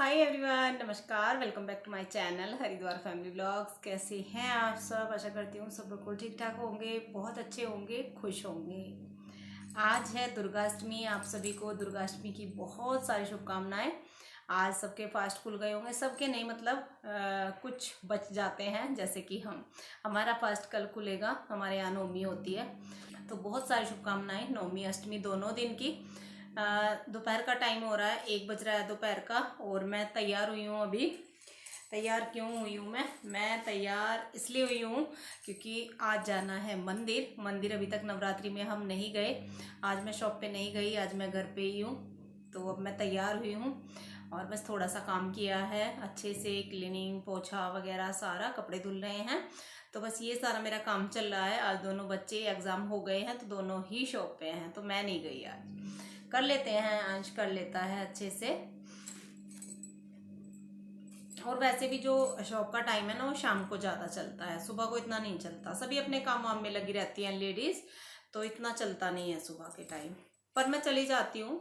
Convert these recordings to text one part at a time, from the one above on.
हाय everyone, नमस्कार। Welcome back to my channel Haridwar family vlogs. कैसे हैं आप सब? आशा करती हूँ सब बिल्कुल ठीक ठाक होंगे, बहुत अच्छे होंगे, खुश होंगे। आज है दुर्गाष्टमी। आप सभी को दुर्गाष्टमी की बहुत सारी शुभकामनाएं। आज सबके फास्ट खुल गए होंगे, सबके नहीं मतलब कुछ बच जाते हैं, जैसे कि हमारा फास्ट कल खुलेगा। हमारे यहाँ नवमी होती है, तो बहुत सारी शुभकामनाएं नवमी अष्टमी दोनों दिन की। दोपहर का टाइम हो रहा है, 1 बज रहा है दोपहर का, और मैं तैयार हुई हूँ। अभी तैयार क्यों हुई हूँ? मैं तैयार इसलिए हुई हूँ क्योंकि आज जाना है मंदिर। अभी तक नवरात्रि में हम नहीं गए। आज मैं शॉप पे नहीं गई, आज मैं घर पे ही हूँ। तो अब मैं तैयार हुई हूँ और बस थोड़ा सा काम किया है अच्छे से, क्लीनिंग पोछा वगैरह सारा, कपड़े धुल रहे हैं। तो बस ये सारा मेरा काम चल रहा है। आज दोनों बच्चे एग्ज़ाम हो गए हैं, तो दोनों ही शॉप पे हैं, तो मैं नहीं गई आज। कर लेते हैं, अंश कर लेता है अच्छे से। और वैसे भी जो शॉप का टाइम है ना, वो शाम को ज़्यादा चलता है, सुबह को इतना नहीं चलता। सभी अपने काम वाम में लगी रहती हैं लेडीज़, तो इतना चलता नहीं है सुबह के टाइम। पर मैं चली जाती हूँ।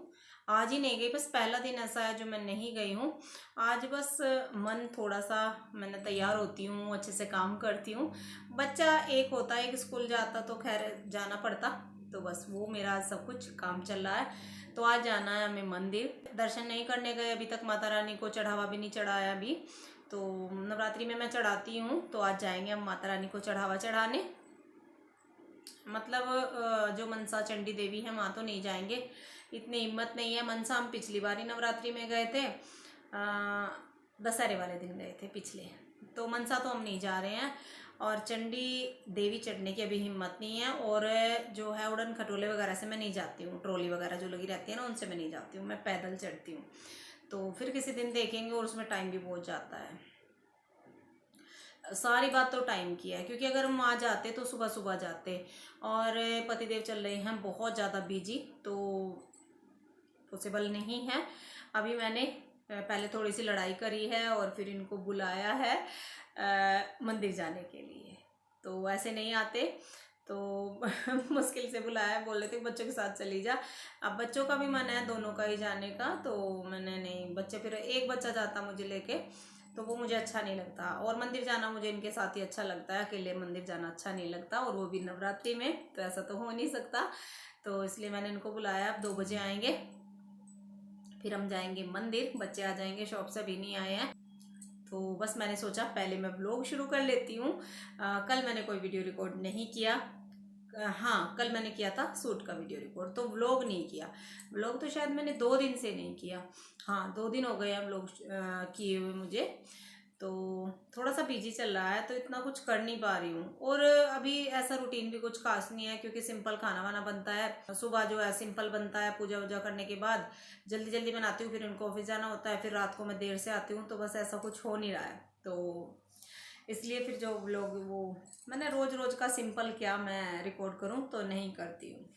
आज ही नहीं गई, बस पहला दिन ऐसा है जो मैं नहीं गई हूँ। आज बस मन थोड़ा सा, मैंने तैयार होती हूँ, अच्छे से काम करती हूँ। बच्चा एक होता है, एक स्कूल जाता तो खैर जाना पड़ता, तो बस वो मेरा सब कुछ काम चल रहा है। तो आज जाना है हमें मंदिर। दर्शन नहीं करने गए अभी तक, माता रानी को चढ़ावा भी नहीं चढ़ाया अभी। तो नवरात्रि में मैं चढ़ाती हूँ, तो आज जाएंगे हम माता रानी को चढ़ावा चढ़ाने। मतलब जो मनसा चंडी देवी है वहाँ तो नहीं जाएंगे, इतनी हिम्मत नहीं है। मनसा हम पिछली बार ही नवरात्रि में गए थे, दशहरे वाले दिन गए थे पिछले। तो मनसा तो हम नहीं जा रहे हैं, और चंडी देवी चढ़ने की अभी हिम्मत नहीं है। और जो है उड़न खटोले वगैरह से मैं नहीं जाती हूँ, ट्रॉली वगैरह जो लगी रहती है ना, उनसे मैं नहीं जाती हूँ, मैं पैदल चढ़ती हूँ। तो फिर किसी दिन देखेंगे, और उसमें टाइम भी बहुत जाता है। सारी बात तो टाइम की है, क्योंकि अगर हम वहाँ जाते तो सुबह सुबह जाते, और पतिदेव चल रहे हैं बहुत ज़्यादा बिजी, तो पॉसिबल नहीं है। अभी मैंने पहले थोड़ी सी लड़ाई करी है और फिर इनको बुलाया है मंदिर जाने के लिए। तो ऐसे नहीं आते, तो मुश्किल से बुलाया, बोल रहे थे बच्चों के साथ चली जा। अब बच्चों का भी मन है दोनों का ही जाने का, तो मैंने नहीं, बच्चे फिर एक बच्चा जाता मुझे लेके, तो वो मुझे अच्छा नहीं लगता। और मंदिर जाना मुझे इनके साथ ही अच्छा लगता है, अकेले मंदिर जाना अच्छा नहीं लगता, और वो भी नवरात्रि में, तो ऐसा तो हो नहीं सकता। तो इसलिए मैंने इनको बुलाया। अब 2 बजे आएंगे, फिर हम जाएंगे मंदिर। बच्चे आ जाएंगे, शॉप से अभी नहीं आए हैं। तो बस मैंने सोचा पहले मैं व्लॉग शुरू कर लेती हूँ। कल मैंने कोई वीडियो रिकॉर्ड नहीं किया। हाँ, कल मैंने किया था सूट का वीडियो रिकॉर्ड, तो व्लॉग नहीं किया। व्लॉग तो शायद मैंने 2 दिन से नहीं किया। हाँ, 2 दिन हो गए हैं व्लॉग किए हुए मुझे। तो थोड़ा सा बिजी चल रहा है, तो इतना कुछ कर नहीं पा रही हूँ। और अभी ऐसा रूटीन भी कुछ खास नहीं है, क्योंकि सिंपल खाना वाना बनता है। सुबह जो है सिंपल बनता है, पूजा वूजा करने के बाद जल्दी जल्दी बनाती हूँ, फिर उनको ऑफिस जाना होता है, फिर रात को मैं देर से आती हूँ, तो बस ऐसा कुछ हो नहीं रहा है। तो इसलिए फिर जो लोग वो मैंने रोज रोज का सिंपल क्या मैं रिकॉर्ड करूँ, तो नहीं करती हूँ।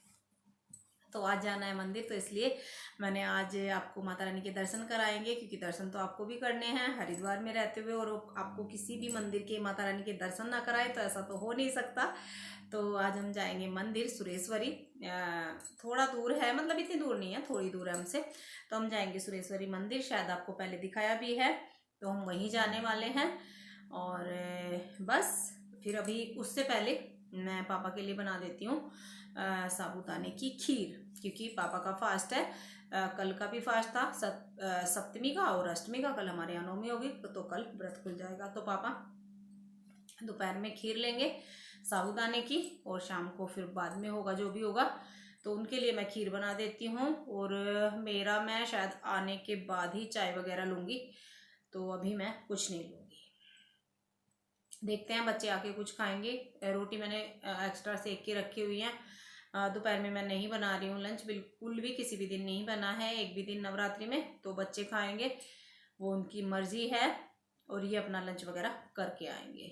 तो आज जाना है मंदिर, तो इसलिए मैंने आज आपको माता रानी के दर्शन कराएंगे, क्योंकि दर्शन तो आपको भी करने हैं हरिद्वार में रहते हुए, और आपको किसी भी मंदिर के माता रानी के दर्शन ना कराए तो ऐसा तो हो नहीं सकता। तो आज हम जाएंगे मंदिर सुरेश्वरी। थोड़ा दूर है, मतलब इतनी दूर नहीं है, थोड़ी दूर है हमसे। तो हम जाएंगे सुरेश्वरी मंदिर, शायद आपको पहले दिखाया भी है, तो हम वहीं जाने वाले हैं। और बस फिर अभी उससे पहले मैं पापा के लिए बना देती हूँ साबूदाने की खीर, क्योंकि पापा का फास्ट है। कल का भी फास्ट था, सप्तमी का और अष्टमी का। कल हमारे यहाँ नवमी होगी, तो कल व्रत खुल जाएगा। तो पापा दोपहर में खीर लेंगे साबूदाने की, और शाम को फिर बाद में होगा जो भी होगा। तो उनके लिए मैं खीर बना देती हूँ, और मैं शायद आने के बाद ही चाय वगैरह लूँगी, तो अभी मैं कुछ नहीं लूँगी। देखते हैं, बच्चे आके कुछ खाएंगे। रोटी मैंने एक्स्ट्रा सेक के रखी हुई है। दोपहर में मैं नहीं बना रही हूँ लंच, बिल्कुल भी किसी भी दिन नहीं बना है, एक भी दिन नवरात्रि में। तो बच्चे खाएंगे, वो उनकी मर्जी है, और ये अपना लंच वगैरह करके आएंगे।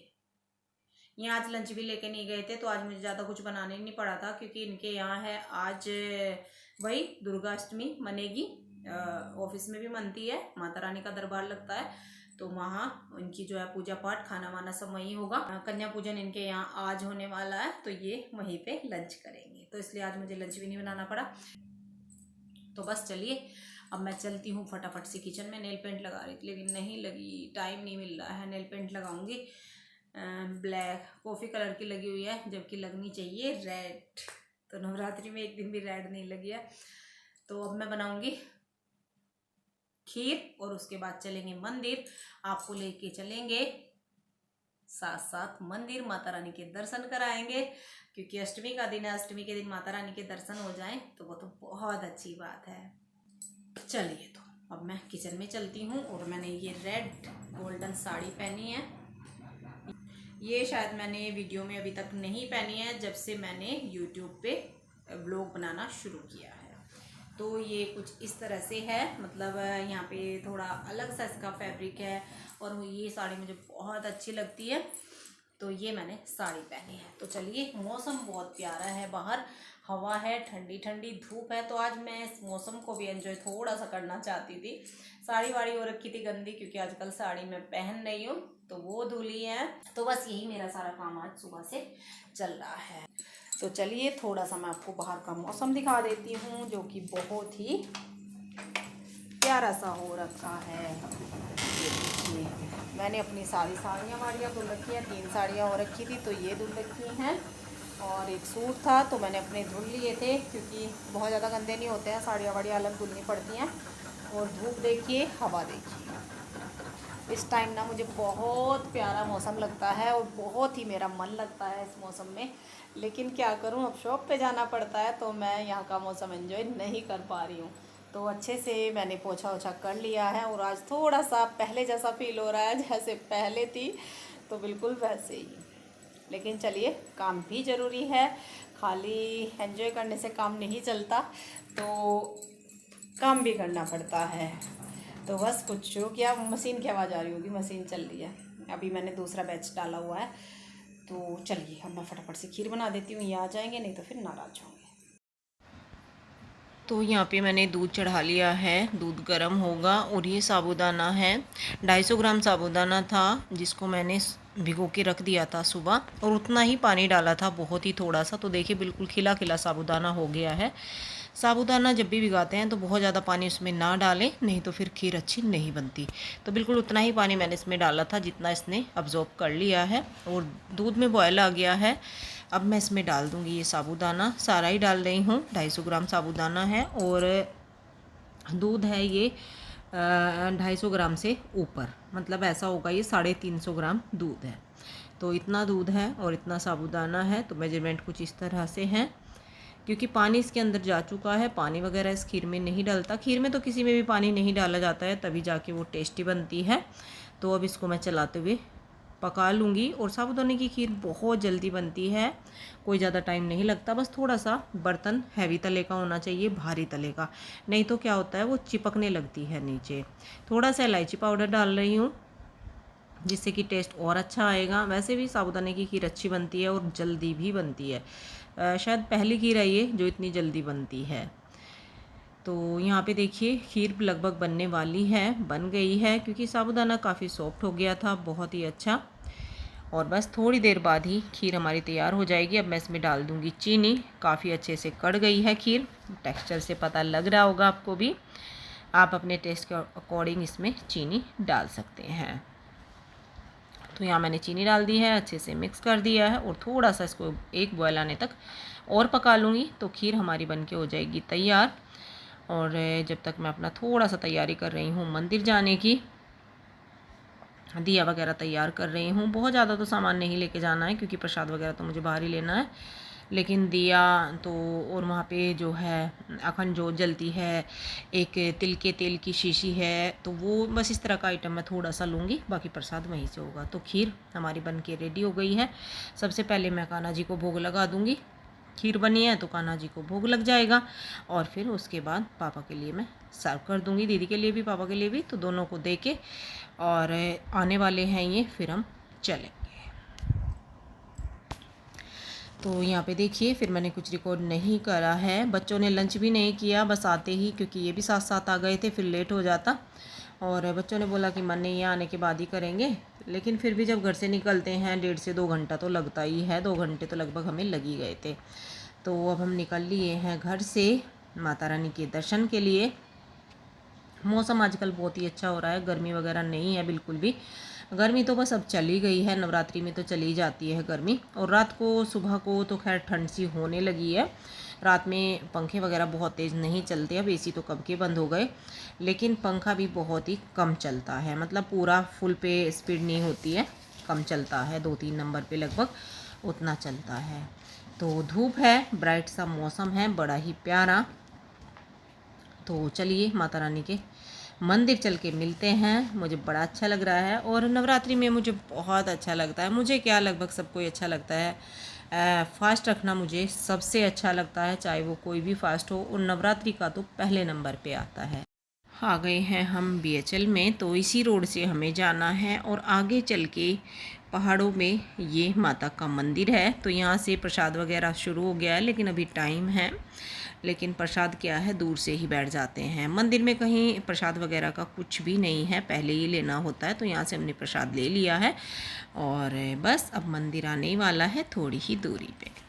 ये आज लंच भी लेके नहीं गए थे, तो आज मुझे ज़्यादा कुछ बनाने नहीं पड़ा था, क्योंकि इनके यहाँ है आज वही दुर्गाष्टमी मनेगी। ऑफिस में भी मनती है, माता रानी का दरबार लगता है, तो वहाँ उनकी जो है पूजा पाठ खाना वाना सब वहीं होगा। कन्या पूजन इनके यहाँ आज होने वाला है, तो ये वहीं पे लंच करेंगे, तो इसलिए आज मुझे लंच भी नहीं बनाना पड़ा। तो बस चलिए अब मैं चलती हूँ फटाफट से किचन में। नेल पेंट लगा रही थी लेकिन नहीं लगी, टाइम नहीं मिल रहा है। नेल पेंट लगाऊंगी, ब्लैक कॉफ़ी कलर की लगी हुई है, जबकि लगनी चाहिए रेड। तो नवरात्रि में एक दिन भी रेड नहीं लगी है। तो अब मैं बनाऊंगी खीर और उसके बाद चलेंगे मंदिर। आपको लेके चलेंगे साथ साथ मंदिर, माता रानी के दर्शन कराएंगे, क्योंकि अष्टमी का दिन है। अष्टमी के दिन माता रानी के दर्शन हो जाएं तो वो तो बहुत अच्छी बात है। चलिए तो अब मैं किचन में चलती हूँ। और मैंने ये रेड गोल्डन साड़ी पहनी है। ये शायद मैंने वीडियो में अभी तक नहीं पहनी है जब से मैंने यूट्यूब पे ब्लॉग बनाना शुरू किया है। तो ये कुछ इस तरह से है, मतलब यहाँ पे थोड़ा अलग सा इसका फैब्रिक है और ये साड़ी मुझे बहुत अच्छी लगती है, तो ये मैंने साड़ी पहनी है। तो चलिए, मौसम बहुत प्यारा है, बाहर हवा है, ठंडी ठंडी धूप है, तो आज मैं इस मौसम को भी एंजॉय थोड़ा सा करना चाहती थी। साड़ी वाड़ी हो रखी थी गंदी, क्योंकि आजकल साड़ी मैं पहन रही हूँ, तो वो धुली है। तो बस यही मेरा सारा काम आज सुबह से चल रहा है। तो चलिए, थोड़ा सा मैं आपको बाहर का मौसम दिखा देती हूँ, जो कि बहुत ही प्यारा सा हो रखा है। ये देखिए, मैंने अपनी सारी साड़ियाँ वाड़ियाँ धुल रखी हैं। 3 साड़ियाँ हो रखी थी, तो ये धुल रखी हैं, और एक सूट था तो मैंने अपने धुल लिए थे, क्योंकि बहुत ज़्यादा गंदे नहीं होते हैं, साड़ियाँ वाड़ियाँ अलग धुलनी पड़ती हैं। और धूप देखिए, हवा देखिए, इस टाइम ना मुझे बहुत प्यारा मौसम लगता है और बहुत ही मेरा मन लगता है इस मौसम में। लेकिन क्या करूं, अब शॉप पे जाना पड़ता है, तो मैं यहाँ का मौसम एंजॉय नहीं कर पा रही हूँ। तो अच्छे से मैंने पोछा ओछा कर लिया है, और आज थोड़ा सा पहले जैसा फील हो रहा है, जैसे पहले थी तो बिल्कुल वैसे ही। लेकिन चलिए, काम भी ज़रूरी है, खाली एंजॉय करने से काम नहीं चलता, तो काम भी करना पड़ता है। तो बस कुछ शुरू किया। मशीन की आवाज़ आ रही होगी, मशीन चल रही है। अभी मैंने दूसरा बैच डाला हुआ है। तो चलिए, अब मैं फटाफट से खीर बना देती हूँ, ये आ जाएंगे, नहीं तो फिर नाराज़ होंगे। तो यहाँ पे मैंने दूध चढ़ा लिया है, दूध गर्म होगा। और ये साबूदाना है, 250 ग्राम साबूदाना था, जिसको मैंने भिगो के रख दिया था सुबह, और उतना ही पानी डाला था, बहुत ही थोड़ा सा। तो देखिए, बिल्कुल खिला खिला साबूदाना हो गया है। साबूदाना जब भी भिगाते हैं तो बहुत ज़्यादा पानी उसमें ना डालें, नहीं तो फिर खीर अच्छी नहीं बनती। तो बिल्कुल उतना ही पानी मैंने इसमें डाला था जितना इसने अब्जॉर्ब कर लिया है, और दूध में बॉयल आ गया है। अब मैं इसमें डाल दूँगी ये साबूदाना, सारा ही डाल रही हूँ। 250 ग्राम साबूदाना है, और दूध है ये 250 ग्राम से ऊपर, मतलब ऐसा होगा ये 350 ग्राम दूध है। तो इतना दूध है और इतना साबूदाना है, तो मेजरमेंट कुछ इस तरह से है। क्योंकि पानी इसके अंदर जा चुका है, पानी वगैरह इस खीर में नहीं डलता। खीर में तो किसी में भी पानी नहीं डाला जाता है, तभी जाके वो टेस्टी बनती है। तो अब इसको मैं चलाते हुए पका लूँगी। और साबूदाने की खीर बहुत जल्दी बनती है, कोई ज़्यादा टाइम नहीं लगता। बस थोड़ा सा बर्तन हैवी तले का होना चाहिए, भारी तले का, नहीं तो क्या होता है वो चिपकने लगती है नीचे। थोड़ा सा इलायची पाउडर डाल रही हूँ, जिससे कि टेस्ट और अच्छा आएगा। वैसे भी साबूदाने की खीर अच्छी बनती है और जल्दी भी बनती है। शायद पहली खीर है ये जो इतनी जल्दी बनती है। तो यहाँ पे देखिए, खीर लगभग बनने वाली है, बन गई है, क्योंकि साबूदाना काफ़ी सॉफ्ट हो गया था, बहुत ही अच्छा। और बस थोड़ी देर बाद ही खीर हमारी तैयार हो जाएगी। अब मैं इसमें डाल दूँगी चीनी। काफ़ी अच्छे से कढ़ गई है खीर, टेक्सचर से पता लग रहा होगा आपको भी। आप अपने टेस्ट के अकॉर्डिंग इसमें चीनी डाल सकते हैं। तो यहाँ मैंने चीनी डाल दी है, अच्छे से मिक्स कर दिया है, और थोड़ा सा इसको एक बॉयल आने तक और पका लूँगी, तो खीर हमारी बनके हो जाएगी तैयार। और जब तक मैं अपना थोड़ा सा तैयारी कर रही हूँ मंदिर जाने की, दिया वगैरह तैयार कर रही हूँ। बहुत ज़्यादा तो सामान नहीं लेके जाना है, क्योंकि प्रसाद वगैरह तो मुझे बाहर ही लेना है, लेकिन दिया तो, और वहाँ पे जो है अखंड जोत जलती है, एक तिल के तेल की शीशी है, तो वो बस इस तरह का आइटम मैं थोड़ा सा लूँगी, बाकी प्रसाद वहीं से होगा। तो खीर हमारी बन के रेडी हो गई है। सबसे पहले मैं कान्हा जी को भोग लगा दूँगी। खीर बनी है तो कान्हा जी को भोग लग जाएगा, और फिर उसके बाद पापा के लिए मैं सर्व कर दूँगी, दीदी के लिए भी पापा के लिए भी, तो दोनों को दे के, और आने वाले हैं ये, फिर हम चलेंगे। तो यहाँ पे देखिए, फिर मैंने कुछ रिकॉर्ड नहीं करा है, बच्चों ने लंच भी नहीं किया, बस आते ही, क्योंकि ये भी साथ साथ आ गए थे, फिर लेट हो जाता, और बच्चों ने बोला कि मन नहीं, आने के बाद ही करेंगे। लेकिन फिर भी जब घर से निकलते हैं 1.5 से 2 घंटा तो लगता ही है, 2 घंटे तो लगभग हमें लग ही गए थे। तो अब हम निकल लिए हैं घर से माता रानी के दर्शन के लिए। मौसम आजकल बहुत ही अच्छा हो रहा है, गर्मी वगैरह नहीं है बिल्कुल भी। गर्मी तो बस अब चली गई है, नवरात्रि में तो चली जाती है गर्मी। और रात को सुबह को तो खैर ठंड सी होने लगी है। रात में पंखे वगैरह बहुत तेज़ नहीं चलते, अब एसी तो कब के बंद हो गए, लेकिन पंखा भी बहुत ही कम चलता है, मतलब पूरा फुल पे स्पीड नहीं होती है, कम चलता है, 2-3 नंबर पे लगभग उतना चलता है। तो धूप है, ब्राइट सा मौसम है, बड़ा ही प्यारा। तो चलिए माता रानी के मंदिर चल के मिलते हैं। मुझे बड़ा अच्छा लग रहा है और नवरात्रि में मुझे बहुत अच्छा लगता है। मुझे क्या, लगभग सबको ही अच्छा लगता है। फास्ट रखना मुझे सबसे अच्छा लगता है, चाहे वो कोई भी फास्ट हो, और नवरात्रि का तो पहले नंबर पे आता है। आ गए हैं हम BHL में, तो इसी रोड से हमें जाना है और आगे चल के पहाड़ों में ये माता का मंदिर है। तो यहाँ से प्रसाद वगैरह शुरू हो गया है, लेकिन अभी टाइम है। लेकिन प्रसाद क्या है, दूर से ही बैठ जाते हैं। मंदिर में कहीं प्रसाद वगैरह का कुछ भी नहीं है, पहले ही लेना होता है। तो यहाँ से हमने प्रसाद ले लिया है और बस अब मंदिर आने वाला है थोड़ी ही दूरी पे।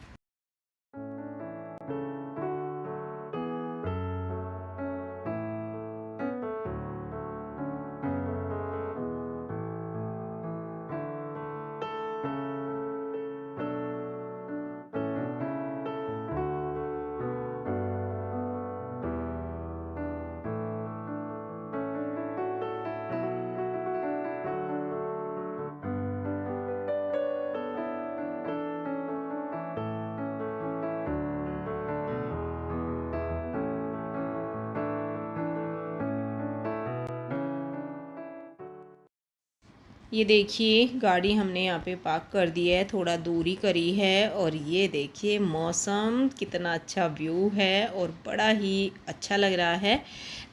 ये देखिए गाड़ी हमने यहाँ पे पार्क कर दी है, थोड़ा दूरी करी है, और ये देखिए मौसम कितना अच्छा व्यू है और बड़ा ही अच्छा लग रहा है।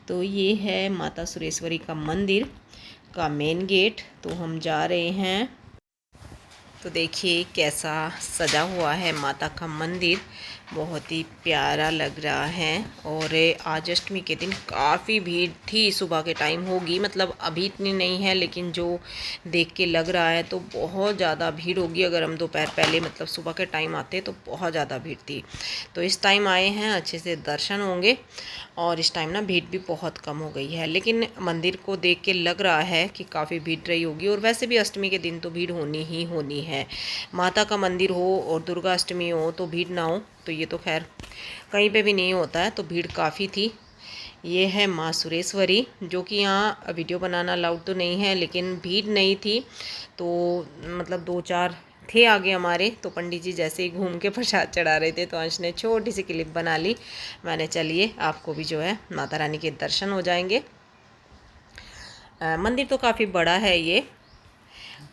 तो ये है माता सुरेश्वरी का मंदिर का मेन गेट, तो हम जा रहे हैं। तो देखिए कैसा सजा हुआ है माता का मंदिर, बहुत ही प्यारा लग रहा है। और आज अष्टमी के दिन काफ़ी भीड़ थी, सुबह के टाइम होगी, मतलब अभी इतनी नहीं है, लेकिन जो देख के लग रहा है तो बहुत ज़्यादा भीड़ होगी। अगर हम दोपहर पहले मतलब सुबह के टाइम आते तो बहुत ज़्यादा भीड़ थी। तो इस टाइम आए हैं, अच्छे से दर्शन होंगे। और इस टाइम ना भीड़ भी बहुत कम हो गई है, लेकिन मंदिर को देख के लग रहा है कि काफ़ी भीड़ रही होगी। और वैसे भी अष्टमी के दिन तो भीड़ होनी ही होनी है। माता का मंदिर हो और दुर्गा अष्टमी हो तो भीड़ ना हो, तो ये तो खैर कहीं पे भी नहीं होता है। तो भीड़ काफ़ी थी। ये है माँ सुरेश्वरी, जो कि यहाँ वीडियो बनाना अलाउड तो नहीं है, लेकिन भीड़ नहीं थी तो मतलब 2-4 थे आगे हमारे। तो पंडित जी जैसे ही घूम के प्रसाद चढ़ा रहे थे, तो अंश ने छोटी सी क्लिप बना ली। मैंने चलिए आपको भी जो है माता रानी के दर्शन हो जाएंगे। मंदिर तो काफ़ी बड़ा है ये।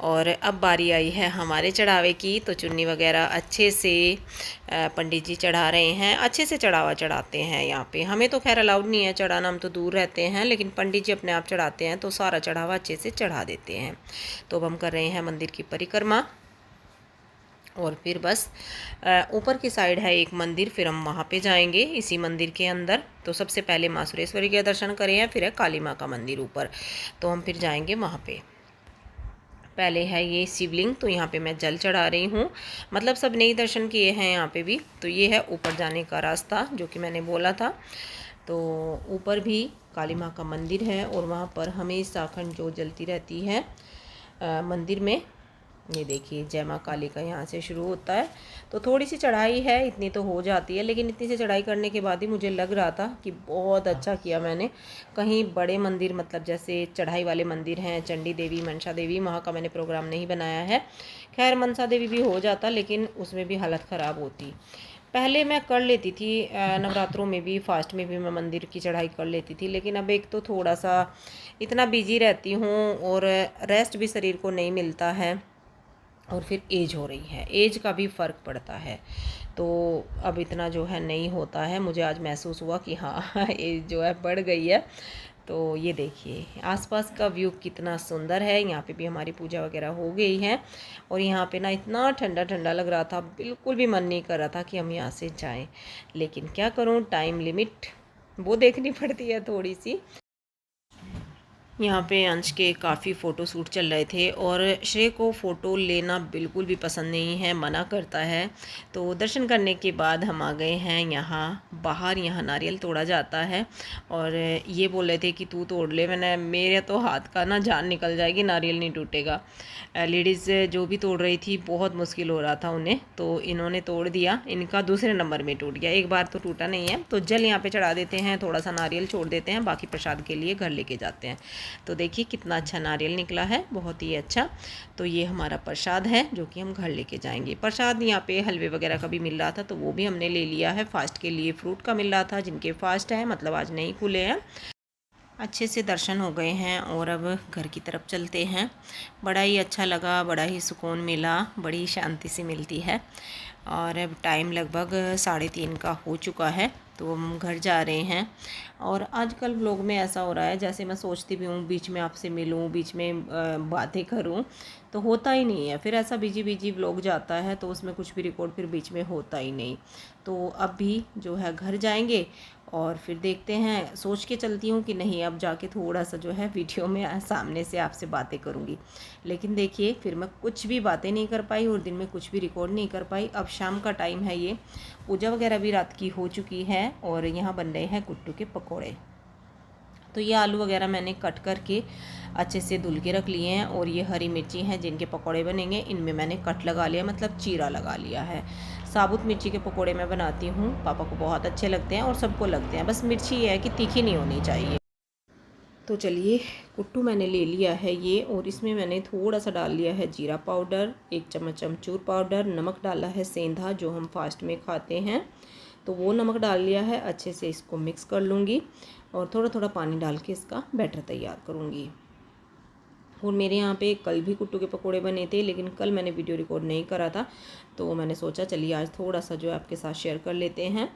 और अब बारी आई है हमारे चढ़ावे की। तो चुन्नी वगैरह अच्छे से पंडित जी चढ़ा रहे हैं, अच्छे से चढ़ावा चढ़ाते हैं यहाँ पे। हमें तो खैर अलाउड नहीं है चढ़ाना, हम तो दूर रहते हैं, लेकिन पंडित जी अपने आप चढ़ाते हैं, तो सारा चढ़ावा अच्छे से चढ़ा देते हैं। तो अब हम कर रहे हैं मंदिर की परिक्रमा, और फिर बस ऊपर की साइड है एक मंदिर, फिर हम वहाँ पे जाएंगे इसी मंदिर के अंदर। तो सबसे पहले माँ सुरेश्वरी के दर्शन करें हैं, फिर है काली माँ का मंदिर ऊपर, तो हम फिर जाएंगे वहाँ पे। पहले है ये शिवलिंग, तो यहाँ पे मैं जल चढ़ा रही हूँ, मतलब सब नए दर्शन किए हैं यहाँ पे भी। तो ये है ऊपर जाने का रास्ता जो कि मैंने बोला था। तो ऊपर भी काली माँ का मंदिर है और वहाँ पर हमेशा अखंड ज्योत जलती रहती है मंदिर में। ये देखिए जय माँ काली का यहाँ से शुरू होता है। तो थोड़ी सी चढ़ाई है, इतनी तो हो जाती है, लेकिन इतनी सी चढ़ाई करने के बाद ही मुझे लग रहा था कि बहुत अच्छा किया मैंने। कहीं बड़े मंदिर, मतलब जैसे चढ़ाई वाले मंदिर हैं, चंडी देवी, मनसा देवी, वहाँ का मैंने प्रोग्राम नहीं बनाया है। खैर मनसा देवी भी हो जाता, लेकिन उसमें भी हालत ख़राब होती। पहले मैं कर लेती थी नवरात्रों में भी, फास्ट में भी मैं मंदिर की चढ़ाई कर लेती थी, लेकिन अब एक तो थोड़ा सा इतना बिजी रहती हूँ और रेस्ट भी शरीर को नहीं मिलता है, और फिर एज हो रही है, एज का भी फ़र्क पड़ता है। तो अब इतना जो है नहीं होता है। मुझे आज महसूस हुआ कि हाँ एज जो है बढ़ गई है। तो ये देखिए आसपास का व्यू कितना सुंदर है। यहाँ पे भी हमारी पूजा वगैरह हो गई है, और यहाँ पे ना इतना ठंडा ठंडा लग रहा था, बिल्कुल भी मन नहीं कर रहा था कि हम यहाँ से जाएं, लेकिन क्या करूँ, टाइम लिमिट वो देखनी पड़ती है थोड़ी सी। यहाँ पे अंश के काफ़ी फ़ोटो शूट चल रहे थे और श्रेय को फ़ोटो लेना बिल्कुल भी पसंद नहीं है, मना करता है। तो दर्शन करने के बाद हम आ गए हैं यहाँ बाहर। यहाँ नारियल तोड़ा जाता है और ये बोल रहे थे कि तू तोड़ ले। मैंने मेरे तो हाथ का ना जान निकल जाएगी, नारियल नहीं टूटेगा। लेडीज़ जो भी तोड़ रही थी बहुत मुश्किल हो रहा था उन्हें, तो इन्होंने तोड़ दिया। इनका दूसरे नंबर में टूट गया, एक बार तो टूटा नहीं है। तो जल यहाँ पे चढ़ा देते हैं, थोड़ा सा नारियल छोड़ देते हैं, बाकी प्रसाद के लिए घर लेके जाते हैं। तो देखिए कितना अच्छा नारियल निकला है, बहुत ही अच्छा। तो ये हमारा प्रसाद है जो कि हम घर लेके जाएंगे। प्रसाद यहाँ पे हलवे वगैरह का भी मिल रहा था, तो वो भी हमने ले लिया है। फास्ट के लिए फ्रूट का मिल रहा था, जिनके फास्ट है मतलब आज नहीं खुले हैं। अच्छे से दर्शन हो गए हैं और अब घर की तरफ चलते हैं। बड़ा ही अच्छा लगा, बड़ा ही सुकून मिला, बड़ी शांति सी मिलती है। और अब टाइम लगभग 3:30 का हो चुका है, तो हम घर जा रहे हैं। और आजकल व्लॉग में ऐसा हो रहा है जैसे मैं सोचती भी हूँ बीच में आपसे मिलूँ, बीच में बातें करूँ, तो होता ही नहीं है। फिर ऐसा बिजी व्लॉग जाता है तो उसमें कुछ भी रिकॉर्ड फिर बीच में होता ही नहीं। तो अब भी जो है घर जाएंगे और फिर देखते हैं, सोच के चलती हूँ कि नहीं अब जाके थोड़ा सा जो है वीडियो में सामने से आपसे बातें करूँगी। लेकिन देखिए फिर मैं कुछ भी बातें नहीं कर पाई और दिन में कुछ भी रिकॉर्ड नहीं कर पाई। अब शाम का टाइम है, ये पूजा वगैरह भी रात की हो चुकी है और यहाँ बन रहे हैं कुट्टू के पकौड़े। तो ये आलू वगैरह मैंने कट करके अच्छे से धुल के रख लिए हैं और ये हरी मिर्ची हैं जिनके पकौड़े बनेंगे, इनमें मैंने कट लगा लिया, मतलब चीरा लगा लिया है। साबुत मिर्ची के पकौड़े मैं बनाती हूँ, पापा को बहुत अच्छे लगते हैं और सबको लगते हैं। बस मिर्ची ये है कि तीखी नहीं होनी चाहिए। तो चलिए कुट्टू मैंने ले लिया है ये, और इसमें मैंने थोड़ा सा डाल लिया है जीरा पाउडर, 1 चम्मच अमचूर पाउडर, नमक डाला है सेंधा जो हम फास्ट में खाते हैं, तो वो नमक डाल लिया है। अच्छे से इसको मिक्स कर लूँगी और थोड़ा थोड़ा पानी डाल के इसका बैटर तैयार करूँगी। और मेरे यहाँ पे कल भी कुट्टू के पकोड़े बने थे, लेकिन कल मैंने वीडियो रिकॉर्ड नहीं करा था, तो मैंने सोचा चलिए आज थोड़ा सा जो है आपके साथ शेयर कर लेते हैं।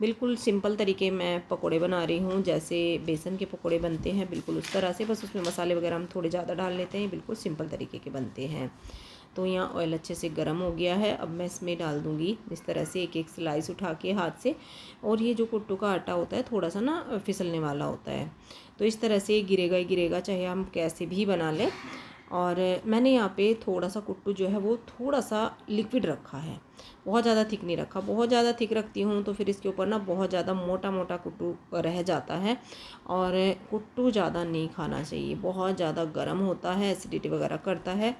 बिल्कुल सिंपल तरीके मैं पकोड़े बना रही हूँ, जैसे बेसन के पकोड़े बनते हैं बिल्कुल उस तरह से, बस उसमें मसाले वगैरह हम थोड़े ज़्यादा डाल लेते हैं। बिल्कुल सिंपल तरीके के बनते हैं। तो यहाँ ऑयल अच्छे से गर्म हो गया है, अब मैं इसमें डाल दूँगी इस तरह से एक एक स्लाइस उठा के हाथ से। और ये जो कुट्टू का आटा होता है थोड़ा सा ना फिसलने वाला होता है, तो इस तरह से गिरेगा ही गिरेगा, चाहे हम कैसे भी बना लें। और मैंने यहाँ पे थोड़ा सा कुट्टू जो है वो थोड़ा सा लिक्विड रखा है, बहुत ज़्यादा थिक नहीं रखा। बहुत ज़्यादा थिक रखती हूँ तो फिर इसके ऊपर ना बहुत ज़्यादा मोटा मोटा कुट्टू रह जाता है, और कुट्टू ज़्यादा नहीं खाना चाहिए, बहुत ज़्यादा गर्म होता है, एसिडिटी वगैरह करता है।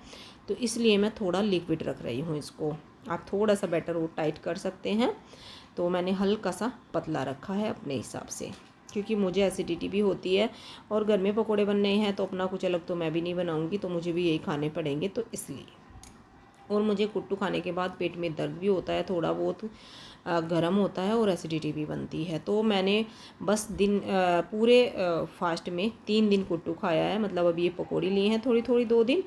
तो इसलिए मैं थोड़ा लिक्विड रख रही हूँ इसको। आप थोड़ा सा बैटर वो टाइट कर सकते हैं, तो मैंने हल्का सा पतला रखा है अपने हिसाब से, क्योंकि मुझे एसिडिटी भी होती है और घर में पकोड़े बन रहे हैं तो अपना कुछ अलग तो मैं भी नहीं बनाऊंगी, तो मुझे भी यही खाने पड़ेंगे, तो इसलिए। और मुझे कुट्टू खाने के बाद पेट में दर्द भी होता है, थोड़ा बहुत गर्म होता है और एसिडिटी भी बनती है। तो मैंने बस पूरे फास्ट में 3 दिन कुट्टू खाया है, मतलब अब ये पकौड़ी ली हैं थोड़ी थोड़ी 2 दिन,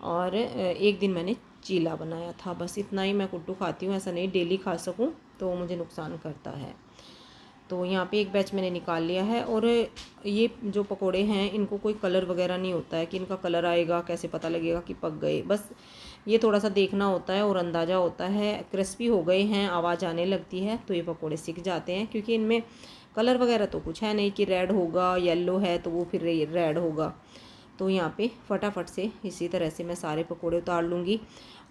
और 1 दिन मैंने चीला बनाया था। बस इतना ही मैं कुट्टू खाती हूँ, ऐसा नहीं डेली खा सकूँ तो मुझे नुकसान करता है। तो यहाँ पे एक बैच मैंने निकाल लिया है। और ये जो पकोड़े हैं इनको कोई कलर वगैरह नहीं होता है कि इनका कलर आएगा, कैसे पता लगेगा कि पक गए, बस ये थोड़ा सा देखना होता है और अंदाज़ा होता है। क्रिस्पी हो गए हैं, आवाज़ आने लगती है तो ये पकोड़े सिक जाते हैं, क्योंकि इनमें कलर वगैरह तो कुछ है नहीं कि रेड होगा, येलो है तो वो फिर रेड होगा। तो यहाँ पे फटाफट से इसी तरह से मैं सारे पकोड़े उतार लूँगी,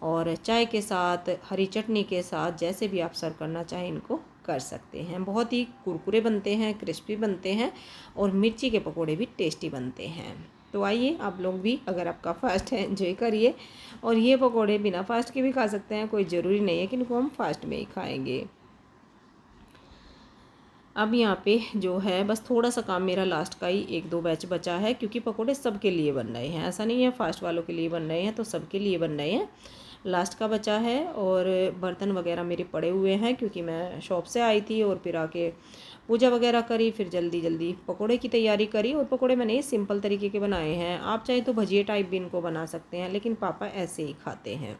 और चाय के साथ, हरी चटनी के साथ, जैसे भी आप सर्व करना चाहें इनको कर सकते हैं। बहुत ही कुरकुरे बनते हैं, क्रिस्पी बनते हैं, और मिर्ची के पकोड़े भी टेस्टी बनते हैं। तो आइए आप लोग भी, अगर आपका फास्ट है, एंजॉय करिए। और ये पकोड़े बिना फास्ट के भी खा सकते हैं, कोई ज़रूरी नहीं है कि इनको हम फास्ट में ही खाएंगे। अब यहाँ पे जो है बस थोड़ा सा काम मेरा लास्ट का ही 1-2 बैच बचा है, क्योंकि पकोड़े सबके लिए बन रहे हैं, ऐसा नहीं है फास्ट वालों के लिए बन रहे हैं, तो सबके लिए बन रहे हैं। लास्ट का बचा है। और बर्तन वगैरह मेरे पड़े हुए हैं, क्योंकि मैं शॉप से आई थी और फिर आके पूजा वगैरह करी, फिर जल्दी जल्दी पकोड़े की तैयारी करी। और पकोड़े मैंने सिंपल तरीके के बनाए हैं, आप चाहे तो भजिए टाइप भी इनको बना सकते हैं, लेकिन पापा ऐसे ही खाते हैं।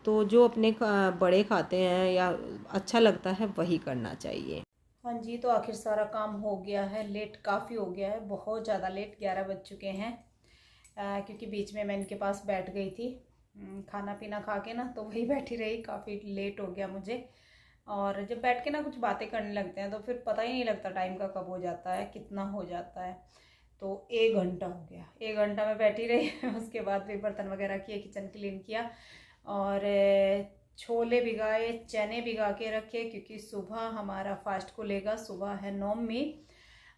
तो जो अपने बड़े खाते हैं या अच्छा लगता है वही करना चाहिए। हाँ जी, तो आखिर सारा काम हो गया है। लेट काफ़ी हो गया है, बहुत ज़्यादा लेट, 11 बज चुके हैं। क्योंकि बीच में मैं इनके पास बैठ गई थी खाना पीना खा के ना, तो वही बैठी रही, काफ़ी लेट हो गया मुझे। और जब बैठ के ना कुछ बातें करने लगते हैं तो फिर पता ही नहीं लगता टाइम का कब हो जाता है, कितना हो जाता है। तो 1 घंटा हो गया, 1 घंटा मैं बैठी रही उसके बाद फिर बर्तन वगैरह किए, किचन क्लीन किया और छोले भिगाए, चने भिगा के रखे क्योंकि सुबह हमारा फास्ट खुलेगा। सुबह है नवमी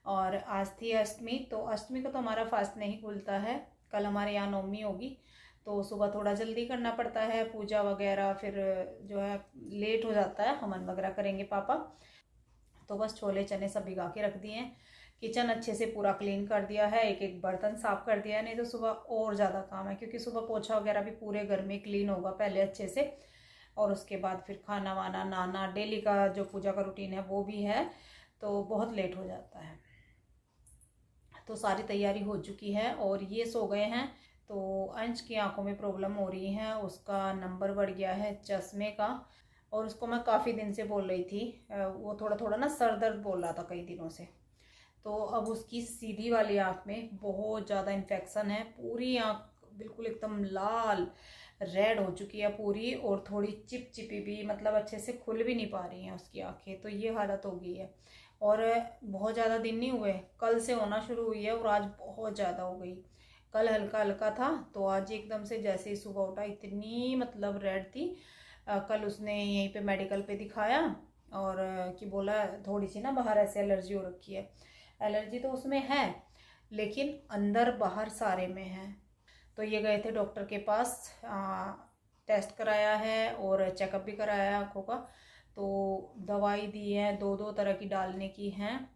और आज थी अष्टमी, तो अष्टमी को तो हमारा फास्ट नहीं खुलता है। कल हमारे यहाँ नवमी होगी तो सुबह थोड़ा जल्दी करना पड़ता है पूजा वगैरह, फिर जो है लेट हो जाता है, हवन वगैरह करेंगे पापा। तो बस छोले चने सब भिगा के रख दिए हैं। किचन अच्छे से पूरा क्लीन कर दिया है, एक एक बर्तन साफ कर दिया है, नहीं तो सुबह और ज़्यादा काम है क्योंकि सुबह पोछा वगैरह भी पूरे घर में क्लीन होगा पहले अच्छे से, और उसके बाद फिर खाना वाना नहाना, डेली का जो पूजा का रूटीन है वो भी है, तो बहुत लेट हो जाता है। तो सारी तैयारी हो चुकी है और ये सो गए हैं। तो अंश की आंखों में प्रॉब्लम हो रही है, उसका नंबर बढ़ गया है चश्मे का, और उसको मैं काफ़ी दिन से बोल रही थी, वो थोड़ा थोड़ा ना सर दर्द बोल रहा था कई दिनों से। तो अब उसकी सीधी वाली आँख में बहुत ज़्यादा इन्फेक्शन है, पूरी आँख बिल्कुल एकदम लाल रेड हो चुकी है पूरी, और थोड़ी चिपचिपी भी, मतलब अच्छे से खुल भी नहीं पा रही हैं उसकी आँखें। तो ये हालत हो गई है और बहुत ज़्यादा दिन नहीं हुए, कल से होना शुरू हुई है और आज बहुत ज़्यादा हो गई। कल हल्का हल्का था तो आज एकदम से जैसे ही सुबह उठा इतनी मतलब रेड थी। कल उसने यहीं पे मेडिकल पे दिखाया और कि बोला थोड़ी सी ना बाहर ऐसे एलर्जी हो रखी है। एलर्जी तो उसमें है लेकिन अंदर बाहर सारे में है। तो ये गए थे डॉक्टर के पास, टेस्ट कराया है और चेकअप भी कराया है आँखों का। तो दवाई दी है, 2-2 तरह की डालने की हैं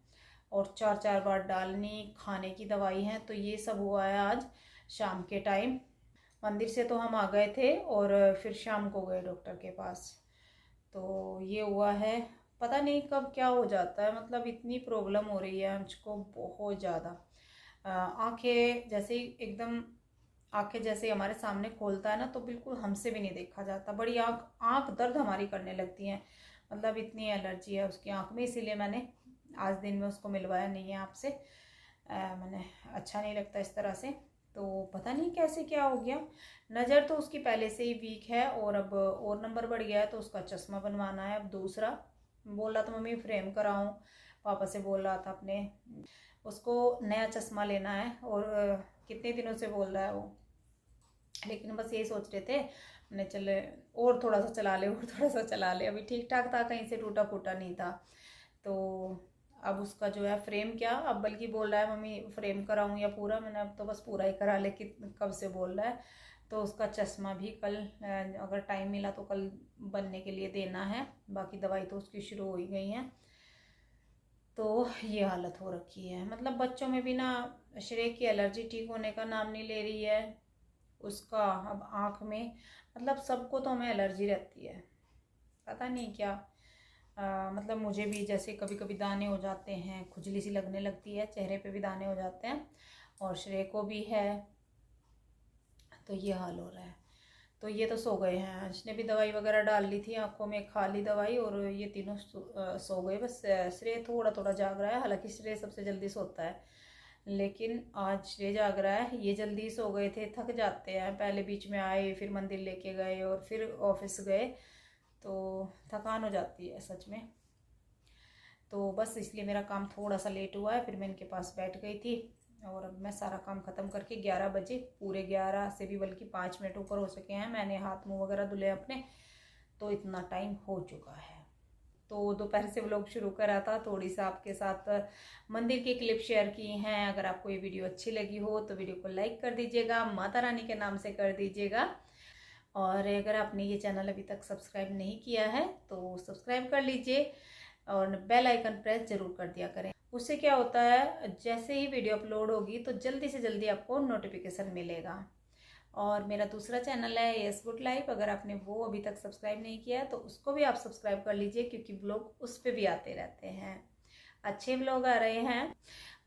और 4-4 बार डालनी, खाने की दवाई है। तो ये सब हुआ है आज शाम के टाइम। मंदिर से तो हम आ गए थे और फिर शाम को गए डॉक्टर के पास। तो ये हुआ है, पता नहीं कब क्या हो जाता है, मतलब इतनी प्रॉब्लम हो रही है मुझको बहुत ज़्यादा। आँखें जैसे ही एकदम, आंखें जैसे हमारे सामने खोलता है ना तो बिल्कुल हमसे भी नहीं देखा जाता, बड़ी आँख दर्द हमारी करने लगती हैं, मतलब इतनी एलर्जी है उसकी आँख में। इसीलिए मैंने आज दिन में उसको मिलवाया नहीं है आपसे, मैंने अच्छा नहीं लगता इस तरह से। तो पता नहीं कैसे क्या हो गया, नज़र तो उसकी पहले से ही वीक है और अब और नंबर बढ़ गया है, तो उसका चश्मा बनवाना है अब दूसरा। बोल रहा था मम्मी फ्रेम कराऊं, पापा से बोल रहा था अपने, उसको नया चश्मा लेना है और कितने दिनों से बोल रहा है वो, लेकिन बस यही सोच रहे थे हमने चले और थोड़ा सा चला ले और थोड़ा सा चला ले, अभी ठीक ठाक था, कहीं से टूटा फूटा नहीं था। तो अब उसका जो है फ्रेम क्या, अब बल्कि बोल रहा है मम्मी फ्रेम कराऊं या पूरा, मैंने अब तो बस पूरा ही करा ले, कि कब से बोल रहा है। तो उसका चश्मा भी कल अगर टाइम मिला तो कल बनने के लिए देना है, बाकी दवाई तो उसकी शुरू हो ही गई है। तो ये हालत हो रखी है, मतलब बच्चों में भी ना श्रेय की एलर्जी ठीक होने का नाम नहीं ले रही है, उसका अब आँख में, मतलब सबको तो हमें एलर्जी रहती है, पता नहीं क्या। मतलब मुझे भी जैसे कभी कभी दाने हो जाते हैं, खुजली सी लगने लगती है, चेहरे पे भी दाने हो जाते हैं और श्रेय को भी है, तो ये हाल हो रहा है। तो ये तो सो गए हैं, उसने भी दवाई वगैरह डाल ली थी आंखों में, खा ली दवाई और ये तीनों सो गए। बस श्रेय थोड़ा थोड़ा जाग रहा है, हालांकि श्रेय सबसे जल्दी सोता है, लेकिन आज श्रेय जाग रहा है। ये जल्दी सो गए थे, थक जाते हैं, पहले बीच में आए, फिर मंदिर लेके गए और फिर ऑफिस गए, तो थकान हो जाती है सच में। तो बस इसलिए मेरा काम थोड़ा सा लेट हुआ है, फिर मैं इनके पास बैठ गई थी और अब मैं सारा काम ख़त्म करके 11 बजे, पूरे 11 से भी बल्कि 5 मिनट ऊपर हो चुके हैं, मैंने हाथ मुंह वगैरह धुले अपने, तो इतना टाइम हो चुका है। तो दोपहर से व्लॉग शुरू करा था, थोड़ी सा आपके साथ मंदिर की क्लिप शेयर की हैं। अगर आपको ये वीडियो अच्छी लगी हो तो वीडियो को लाइक कर दीजिएगा, माता रानी के नाम से कर दीजिएगा, और अगर आपने ये चैनल अभी तक सब्सक्राइब नहीं किया है तो सब्सक्राइब कर लीजिए और बेल आइकन प्रेस जरूर कर दिया करें। उससे क्या होता है, जैसे ही वीडियो अपलोड होगी तो जल्दी से जल्दी आपको नोटिफिकेशन मिलेगा। और मेरा दूसरा चैनल है यस गुड लाइफ, अगर आपने वो अभी तक सब्सक्राइब नहीं किया तो उसको भी आप सब्सक्राइब कर लीजिए, क्योंकि ब्लॉग उस पर भी आते रहते हैं, अच्छे व्लॉग आ रहे हैं।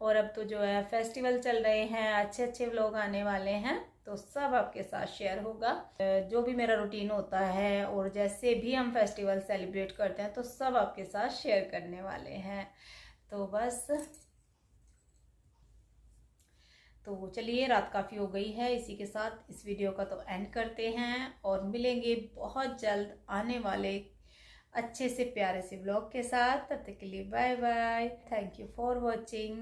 और अब तो जो है फेस्टिवल चल रहे हैं, अच्छे अच्छे व्लॉग आने वाले हैं, तो सब आपके साथ शेयर होगा। जो भी मेरा रूटीन होता है और जैसे भी हम फेस्टिवल सेलिब्रेट करते हैं तो सब आपके साथ शेयर करने वाले हैं। तो बस, तो चलिए रात काफ़ी हो गई है, इसी के साथ इस वीडियो का तो एंड करते हैं और मिलेंगे बहुत जल्द आने वाले अच्छे से प्यारे से व्लॉग के साथ। तब तक के लिए bye bye, thank you for watching.